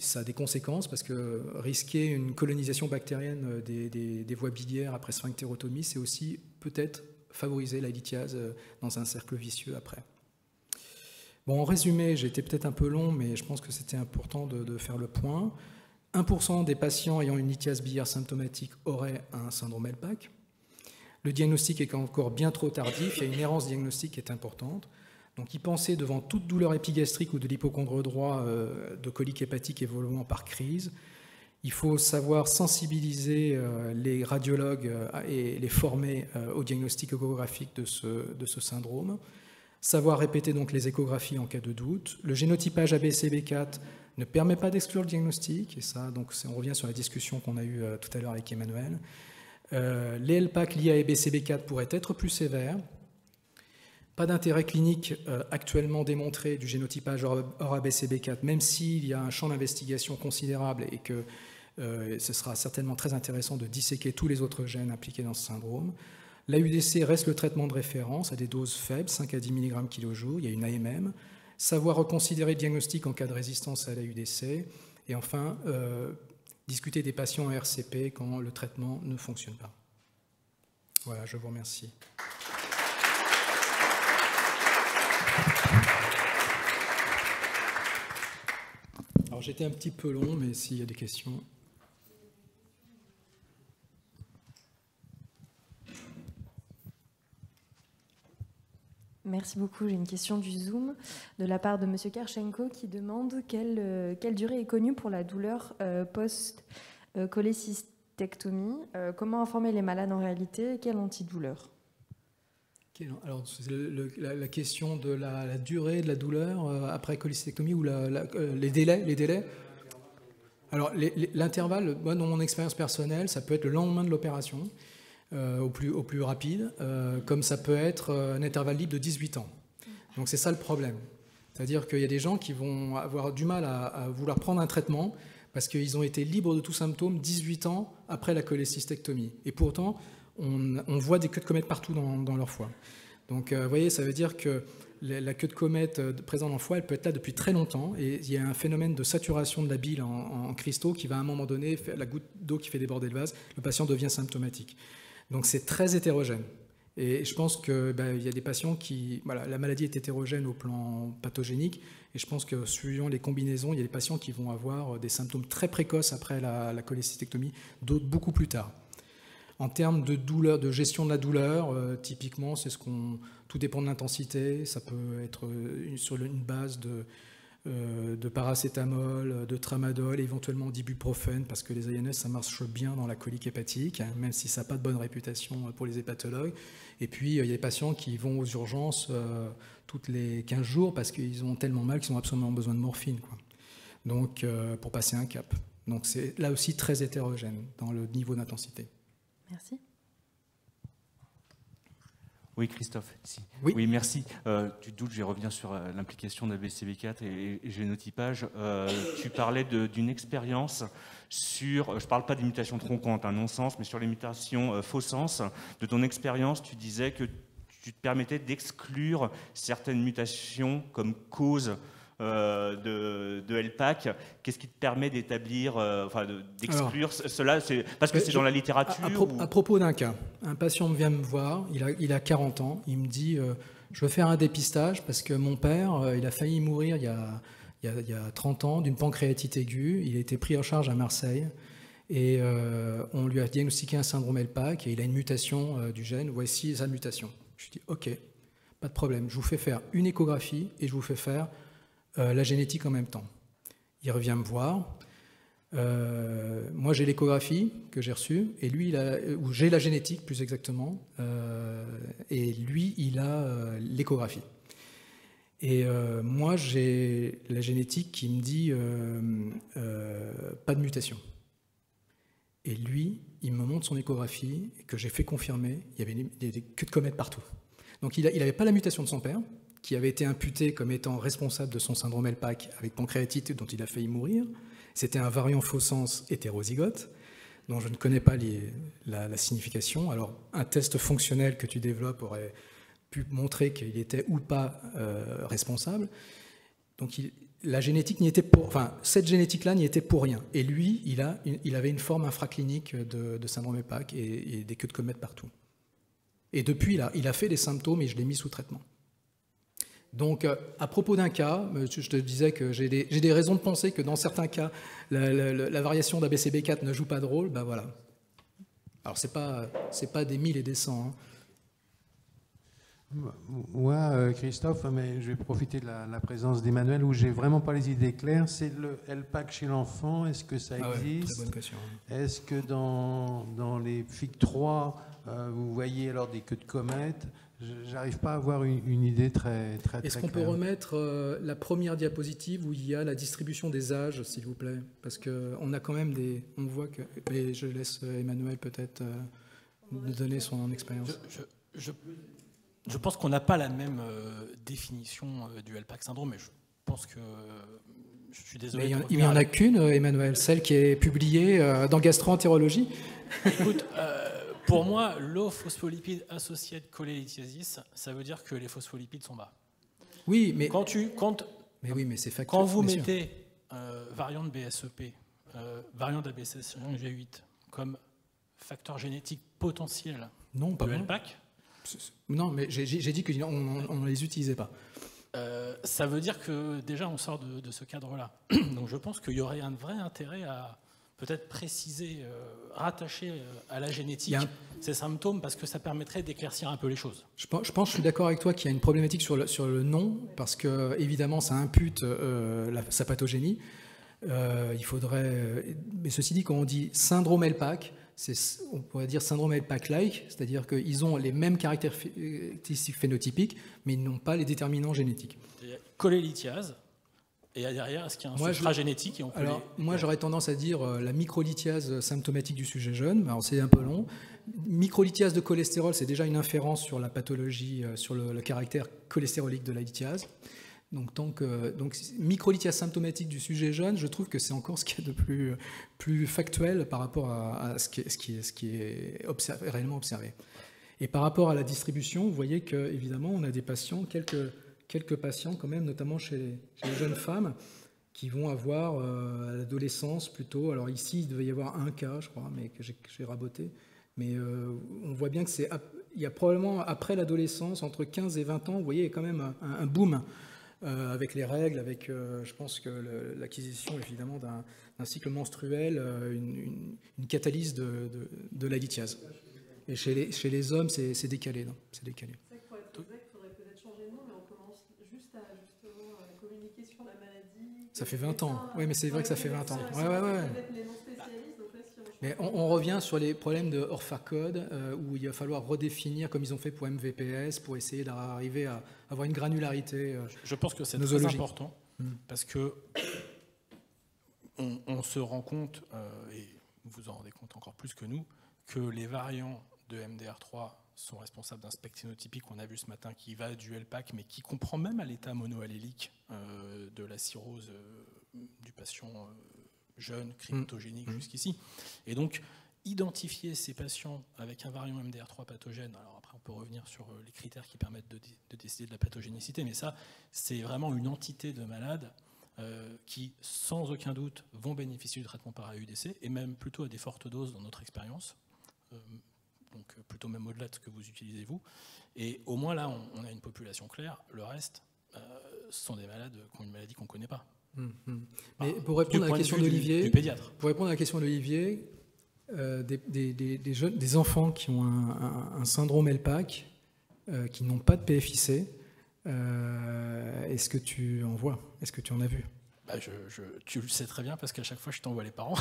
ça a des conséquences, parce que risquer une colonisation bactérienne des voies biliaires après sphinctérotomie, c'est aussi peut-être favoriser la lithiase dans un cercle vicieux après. Bon, en résumé, j'ai été peut-être un peu long, mais je pense que c'était important de faire le point. 1% des patients ayant une lithiase biliaire symptomatique auraient un syndrome LPAC. Le diagnostic est encore bien trop tardif, il y a une errance diagnostique qui est importante. Donc y penser devant toute douleur épigastrique ou de l'hypocondre droit de colique hépatique évoluant par crise. Il faut savoir sensibiliser les radiologues et les former au diagnostic échographique de ce syndrome. Savoir répéter donc les échographies en cas de doute. Le génotypage ABCB4 ne permet pas d'exclure le diagnostic, et ça, donc, on revient sur la discussion qu'on a eue tout à l'heure avec Emmanuel. Les LPAC liés à ABCB4 pourraient être plus sévères. Pas d'intérêt clinique actuellement démontré du génotypage hors ABCB4, même s'il y a un champ d'investigation considérable et que ce sera certainement très intéressant de disséquer tous les autres gènes impliqués dans ce syndrome. La UDC reste le traitement de référence à des doses faibles, 5 à 10 mg kg, il y a une AMM. Savoir reconsidérer le diagnostic en cas de résistance à la UDC. Et enfin, discuter des patients en RCP quand le traitement ne fonctionne pas. Voilà, je vous remercie. Alors j'étais un petit peu long, mais s'il y a des questions... Merci beaucoup. J'ai une question du Zoom de la part de M. Karchenko qui demande quelle durée est connue pour la douleur post-cholécystectomie. Comment informer les malades en réalité et quelle antidouleur? Alors, la question de la durée de la douleur après cholécystectomie ou les délais. Alors, l'intervalle, moi, dans mon expérience personnelle, ça peut être le lendemain de l'opération. Au plus rapide, comme ça peut être un intervalle libre de 18 ans. Donc c'est ça le problème. C'est-à-dire qu'il y a des gens qui vont avoir du mal à vouloir prendre un traitement parce qu'ils ont été libres de tout symptôme 18 ans après la cholécystectomie. Et pourtant, on voit des queues de comète partout dans leur foie. Donc vous voyez, ça veut dire que la queue de comète présente dans le foie, elle peut être là depuis très longtemps, et il y a un phénomène de saturation de la bile en cristaux qui va à un moment donné faire la goutte d'eau qui fait déborder le vase, le patient devient symptomatique. Donc c'est très hétérogène. Et je pense qu'il y a des patients qui... Voilà, la maladie est hétérogène au plan pathogénique, et je pense que suivant les combinaisons, il y a des patients qui vont avoir des symptômes très précoces après la cholécystectomie, d'autres beaucoup plus tard. En termes de douleur, de gestion de la douleur, typiquement, tout dépend de l'intensité. Ça peut être sur une base de paracétamol, de tramadol, éventuellement d'ibuprofène, parce que les INS, ça marche bien dans la colique hépatique, hein, même si ça n'a pas de bonne réputation pour les hépatologues. Et puis, il y a des patients qui vont aux urgences toutes les 15 jours parce qu'ils ont tellement mal qu'ils ont absolument besoin de morphine, quoi. Donc, pour passer un cap. Donc, c'est là aussi très hétérogène dans le niveau d'intensité. Merci. Oui, Christophe. Si. Oui. Oui, merci. Tu te doutes, je vais revenir sur l'implication de la BCB4 et génotypage. Tu parlais d'une expérience sur, je ne parle pas des mutations tronquantes, un non-sens, mais sur les mutations faux sens. De ton expérience, tu disais que tu te permettais d'exclure certaines mutations comme cause de LPAC. Qu'est-ce qui te permet d'établir, d'exclure cela? Parce que c'est dans la littérature à propos d'un cas, un patient vient me voir, il a 40 ans, il me dit je veux faire un dépistage parce que mon père, il a failli mourir il y a 30 ans d'une pancréatite aiguë, il a été pris en charge à Marseille et on lui a diagnostiqué un syndrome LPAC et il a une mutation du gène, voici sa mutation. Je lui dis ok, pas de problème, je vous fais faire une échographie et je vous fais faire la génétique en même temps. Il revient me voir. Moi, j'ai l'échographie que j'ai reçue, et lui, ou j'ai la génétique plus exactement, et lui, il a l'échographie. Et moi, j'ai la génétique qui me dit pas de mutation. Et lui, il me montre son échographie, que j'ai fait confirmer, il y avait des queues de comète partout. Donc, il n'avait pas la mutation de son père, qui avait été imputé comme étant responsable de son syndrome LPAC avec pancréatite dont il a failli mourir. C'était un variant faux sens hétérozygote, dont je ne connais pas la signification. Alors, un test fonctionnel que tu développes aurait pu montrer qu'il était ou pas responsable. Donc, la génétique n'y était cette génétique-là n'y était pour rien. Et lui, il avait une forme infraclinique de syndrome LPAC et des queues de comète partout. Et depuis, il a fait des symptômes et je l'ai mis sous traitement. Donc, à propos d'un cas, je te disais que j'ai des raisons de penser que dans certains cas, la variation d'ABCB4 ne joue pas de rôle. Ben voilà. Alors, c'est pas des 1000 et des 100. Hein. Moi, Christophe, mais je vais profiter de la présence d'Emmanuel où j'ai vraiment pas les idées claires. C'est le LPAC chez l'enfant. Est-ce que ça existe? Très bonne question. Est-ce que dans les FIC3, vous voyez alors des queues de comète? J'arrive pas à avoir une idée très claire. Est-ce qu'on peut remettre la première diapositive où il y a la distribution des âges, s'il vous plaît? Parce qu'on a quand même on voit que... Mais je laisse Emmanuel peut-être nous donner son expérience. Je pense qu'on n'a pas la même définition du LPAC syndrome, mais je pense que... Je suis désolé. Mais il n'y en a qu'une, Emmanuel, celle qui est publiée dans Gastro-entérologie. Écoute... Pour moi, low phospholipide associated cholelithiasis, ça veut dire que les phospholipides sont bas. Oui, mais mais c'est factuel. Quand vous mettez variant de BSEP, variant d'ABCG8 comme facteur génétique potentiel de LPAC, non, mais j'ai dit qu'on ne les utilisait pas. Ça veut dire que déjà on sort de ce cadre-là. Donc je pense qu'il y aurait un vrai intérêt à peut-être préciser, rattacher à la génétique ces symptômes, parce que ça permettrait d'éclaircir un peu les choses. Je suis d'accord avec toi qu'il y a une problématique sur le nom, parce que évidemment ça impute sa pathogénie. Il faudrait, mais ceci dit, quand on dit syndrome LPAC, on pourrait dire syndrome LPAC-like, c'est-à-dire qu'ils ont les mêmes caractéristiques phénotypiques, mais ils n'ont pas les déterminants génétiques. Cholelithiase. Et derrière, est-ce qu'il y a un substrat génétique et on peut moi, j'aurais tendance à dire la microlithiase symptomatique du sujet jeune. Alors, c'est un peu long. Microlithiase de cholestérol, c'est déjà une inférence sur la pathologie, sur le caractère cholestérolique de la lithiase. Donc, microlithiase symptomatique du sujet jeune, je trouve que c'est encore ce qu'il y a de plus factuel par rapport à ce qui est réellement observé. Et par rapport à la distribution, vous voyez qu'évidemment, on a des patients, quelques patients quand même, notamment chez les jeunes femmes, qui vont avoir à l'adolescence plutôt. Alors ici, il devait y avoir un cas, je crois, mais que j'ai raboté. Mais on voit bien que c'est il y a probablement, après l'adolescence, entre 15 et 20 ans, vous voyez, il y a quand même un boom avec les règles, avec, je pense que l'acquisition, évidemment, d'un cycle menstruel, une catalyse de la lithiase. Et chez les hommes, c'est décalé. C'est décalé. C'est vrai que pour être exact, il faudrait peut-être changer de nom, mais on commence juste à justement communiquer sur la maladie. Ça fait 20 ans. Oui, mais c'est vrai que ça fait 20 ans. Ouais. Mais Mais on revient sur les problèmes de Orpha-Code, où il va falloir redéfinir, comme ils ont fait pour MVPS, pour essayer d'arriver à avoir une granularité. Je pense que c'est très nosologique. important, parce que on se rend compte, et vous en rendez compte encore plus que nous, que les variants de MDR3 sont responsables d'un spectre phénotypique qu'on a vu ce matin, qui va du LPAC, mais qui comprend même à l'état monoallélique de la cirrhose du patient jeune, cryptogénique jusqu'ici. Et donc, identifier ces patients avec un variant MDR3 pathogène, alors après on peut revenir sur les critères qui permettent de décider de la pathogénicité, mais ça, c'est vraiment une entité de malades qui, sans aucun doute, vont bénéficier du traitement par AUDC, et même plutôt à des fortes doses dans notre expérience, donc plutôt même au-delà de ce que vous utilisez vous. Et au moins là, on a une population claire. Le reste, ce sont des malades qui ont une maladie qu'on ne connaît pas. Mais pour répondre à la question d'Olivier, du pédiatre. Pour répondre à la question d'Olivier, des enfants qui ont un syndrome LPAC, qui n'ont pas de PFIC, est-ce que tu en vois? Est-ce que tu en as vu? Tu le sais très bien parce qu'à chaque fois je t'envoie les parents.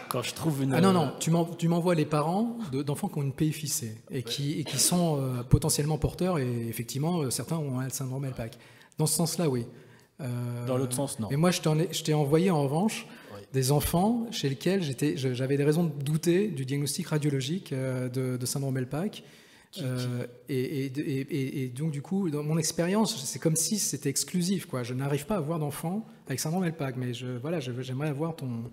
Quand je trouve une... Ah non, tu m'envoies les parents d'enfants qui ont une PFIC et qui sont potentiellement porteurs, et effectivement certains ont un syndrome LPAC. Dans ce sens-là, oui. Dans l'autre sens, non. Mais moi, je t'ai envoyé en revanche des enfants chez lesquels j'avais des raisons de douter du diagnostic radiologique de syndrome LPAC. Et donc, du coup, dans mon expérience, c'est comme si c'était exclusif, quoi. Je n'arrive pas à avoir d'enfants avec syndrome LPAC, mais j'aimerais avoir ton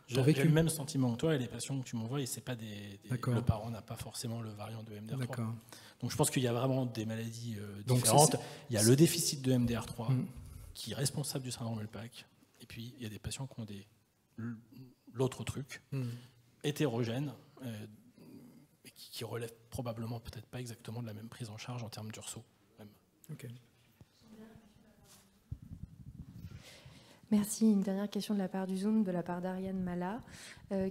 vécu. J'ai le même sentiment que toi, et les patients que tu m'envoies, et c'est pas le parent n'a pas forcément le variant de MDR3. D'accord. Donc je pense qu'il y a vraiment des maladies différentes. Il y a le déficit de MDR3 qui est responsable du syndrome LPAC, et puis il y a des patients qui ont l'autre truc, hétérogène, et qui relèvent probablement peut-être pas exactement de la même prise en charge en termes d'URSO. Ok. Merci. Une dernière question de la part du Zoom, de la part d'Ariane Mala,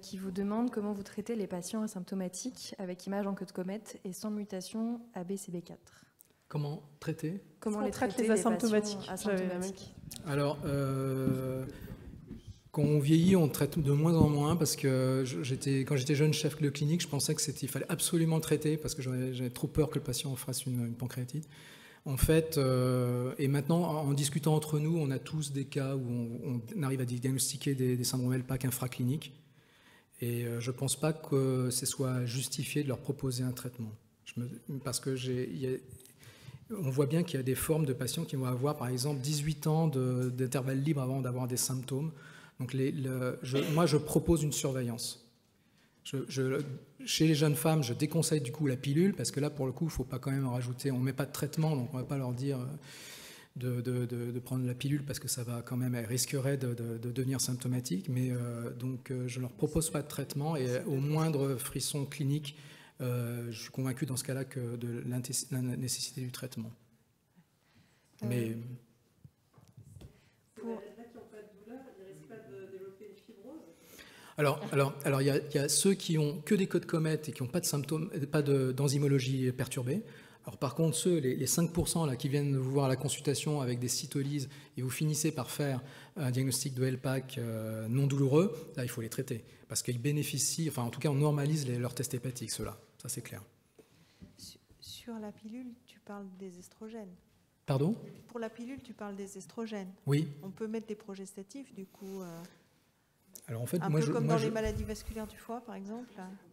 qui vous demande comment vous traitez les patients asymptomatiques avec image en queue de comète et sans mutation ABCB4. Comment traiter? Comment on traite les asymptomatiques? Alors, quand on vieillit, on traite de moins en moins, parce que quand j'étais jeune chef de clinique, je pensais qu'il fallait absolument le traiter parce que j'avais trop peur que le patient fasse une pancréatite. En fait, et maintenant, en discutant entre nous, on a tous des cas où on arrive à diagnostiquer des syndromes LPAC infracliniques. Et je ne pense pas que ce soit justifié de leur proposer un traitement. Parce que on voit bien qu'il y a des formes de patients qui vont avoir, par exemple, 18 ans d'intervalle libre avant d'avoir des symptômes. Donc, moi, je propose une surveillance. Chez les jeunes femmes, je déconseille du coup la pilule, parce que là, pour le coup, il ne faut pas quand même en rajouter. On ne met pas de traitement, donc on ne va pas leur dire de prendre la pilule, parce que ça va quand même, elle risquerait de devenir symptomatique. Mais donc, je ne leur propose pas de traitement, et au moindre frisson clinique, je suis convaincu dans ce cas-là que de la nécessité du traitement. Mais... Alors, il y a ceux qui ont que des codes comètes et qui n'ont pas de symptômes, pas d'enzymologie perturbée. Alors, par contre, les 5% là, qui viennent vous voir à la consultation avec des cytolyses, et vous finissez par faire un diagnostic de LPAC non douloureux, là, il faut les traiter. Parce qu'ils bénéficient, enfin, en tout cas, on normalise leurs tests hépatiques, ceux-là. Ça, c'est clair. Sur la pilule, tu parles des estrogènes. Pardon? Pour la pilule, tu parles des estrogènes. Oui. On peut mettre des progestatifs, du coup... Alors en fait, comme dans les maladies vasculaires du foie, par exemple.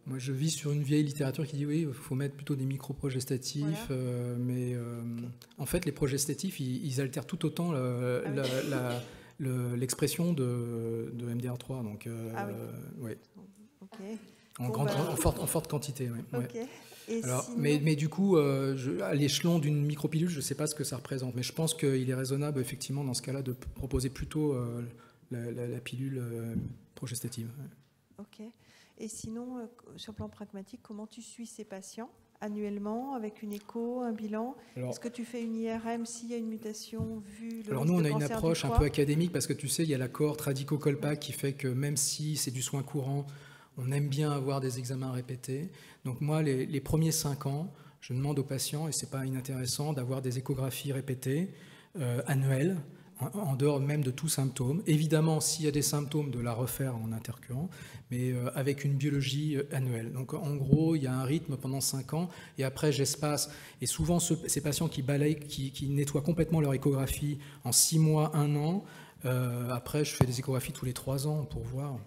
Moi, je vis sur une vieille littérature qui dit oui, il faut mettre plutôt des microprogestatifs, voilà. Mais en fait, les progestatifs, ils altèrent tout autant l'expression de MDR3. Donc, oui. Okay. En forte quantité. Oui. Okay. Ouais. Alors, mais du coup, à l'échelon d'une micropilule, je ne sais pas ce que ça représente, mais je pense qu'il est raisonnable, effectivement, dans ce cas-là, de proposer plutôt la pilule progestative. Ok. Et sinon, sur le plan pragmatique, comment tu suis ces patients annuellement, avec une écho, un bilan? Est-ce que tu fais une IRM s'il y a une mutation vu le Alors nous, on a une approche un peu académique parce que tu sais, il y a la cohorte Radico-Colpac qui fait que même si c'est du soin courant, on aime bien avoir des examens répétés. Donc moi, les premiers 5 ans, je demande aux patients, et ce n'est pas inintéressant, d'avoir des échographies répétées, annuelles, en dehors même de tout symptôme. Évidemment, s'il y a des symptômes, de la refaire en intercurrent, mais avec une biologie annuelle. Donc en gros, il y a un rythme pendant 5 ans, et après j'espace. Et souvent, ces patients qui balayent, qui nettoient complètement leur échographie en 6 mois, 1 an, après je fais des échographies tous les 3 ans pour voir.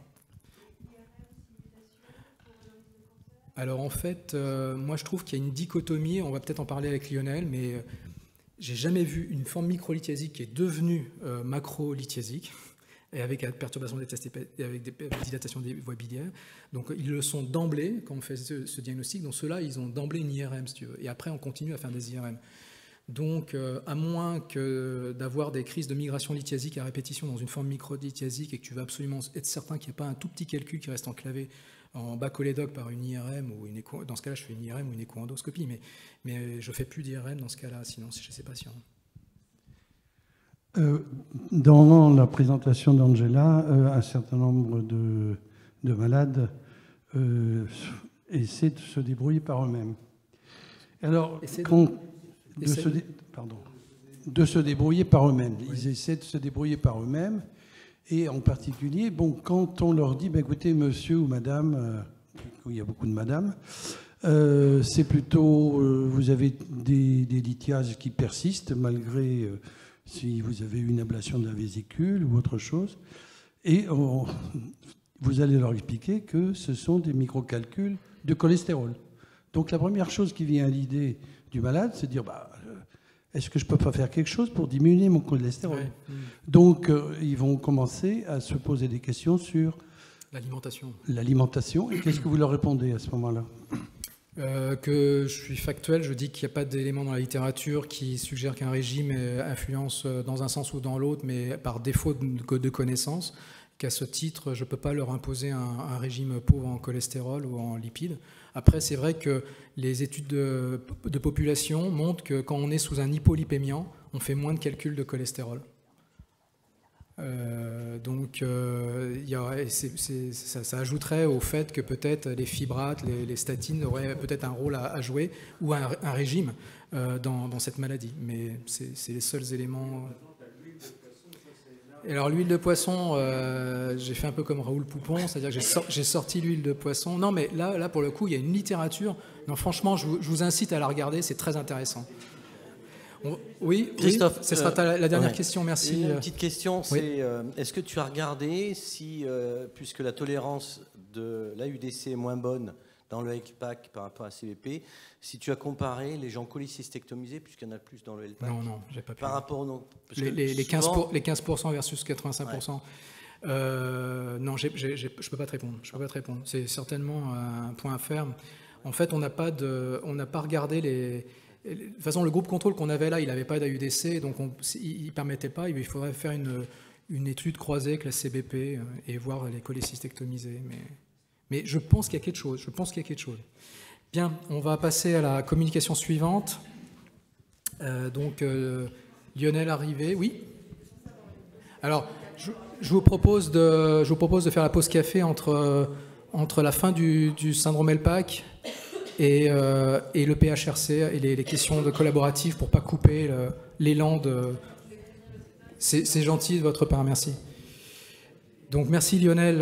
Alors en fait, moi je trouve qu'il y a une dichotomie, on va peut-être en parler avec Lionel, mais j'ai jamais vu une forme microlithiasique qui est devenue macrolithiasique, et avec perturbation des tests et avec des dilatations des voies biliaires. Donc ils le sont d'emblée quand on fait ce diagnostic. Donc ceux-là, ils ont d'emblée une IRM, si tu veux. Et après, on continue à faire des IRM. Donc, à moins que d'avoir des crises de migration lithiasique à répétition dans une forme microlithiasique et que tu veux absolument être certain qu'il n'y a pas un tout petit calcul qui reste enclavé en bas cholédoque par une IRM ou une écho, dans ce cas-là, je fais une IRM ou une écho-endoscopie, mais je ne fais plus d'IRM dans ce cas-là, sinon c'est chez ces patients. Dans la présentation d'Angela, un certain nombre de malades essaient de se débrouiller par eux-mêmes. Alors, de se débrouiller par eux-mêmes. Oui. Ils essaient de se débrouiller par eux-mêmes. Et en particulier, quand on leur dit, écoutez, monsieur ou madame, il y a beaucoup de madame, c'est plutôt, vous avez des lithiases qui persistent malgré si vous avez une ablation de la vésicule ou autre chose. Et vous allez leur expliquer que ce sont des microcalculs de cholestérol. Donc la première chose qui vient à l'idée du malade, c'est de dire, est-ce que je ne peux pas faire quelque chose pour diminuer mon cholestérol? Ouais. Donc, ils vont commencer à se poser des questions sur l'alimentation. Et qu'est-ce que vous leur répondez à ce moment-là? Que je suis factuel, je dis qu'il n'y a pas d'éléments dans la littérature qui suggèrent qu'un régime influence dans un sens ou dans l'autre, mais par défaut de connaissance, qu'à ce titre, je ne peux pas leur imposer un régime pauvre en cholestérol ou en lipides. Après, c'est vrai que les études de population montrent que quand on est sous un hypolipémiant, on fait moins de calculs de cholestérol. Donc, ça ajouterait au fait que peut-être les fibrates, les statines auraient peut-être un rôle à jouer, ou un régime dans cette maladie. Mais c'est les seuls éléments... Et alors l'huile de poisson, j'ai fait un peu comme Raoul Poupon, c'est-à-dire que j'ai sorti l'huile de poisson. Non, mais là, pour le coup, il y a une littérature. Non, franchement, je vous incite à la regarder, c'est très intéressant. Oui, Christophe, ce sera la dernière question, merci. Une petite question, c'est est-ce que tu as regardé si, puisque la tolérance de l'AUDC est moins bonne dans le HELPAC par rapport à CVP, si tu as comparé les gens cholécystectomisés, puisqu'il y en a plus dans le HELPAC. Non, j'ai pas pu. Par rapport les 15% versus 85%. Ouais. Non, je peux pas te répondre. C'est certainement un point à faire. En fait, on n'a pas regardé les. De toute façon, le groupe contrôle qu'on avait là, il n'avait pas d'AUDC, donc il ne permettait pas. Il faudrait faire une étude croisée avec la CBP et voir les cholécystectomisés. Mais je pense qu'il y a quelque chose. Bien, on va passer à la communication suivante. Lionel arrivé, oui. Alors, je vous propose de faire la pause café entre la fin du syndrome HELPAC et le PHRC et les questions de collaborative pour ne pas couper l'élan de... C'est gentil de votre part, merci. Donc merci Lionel.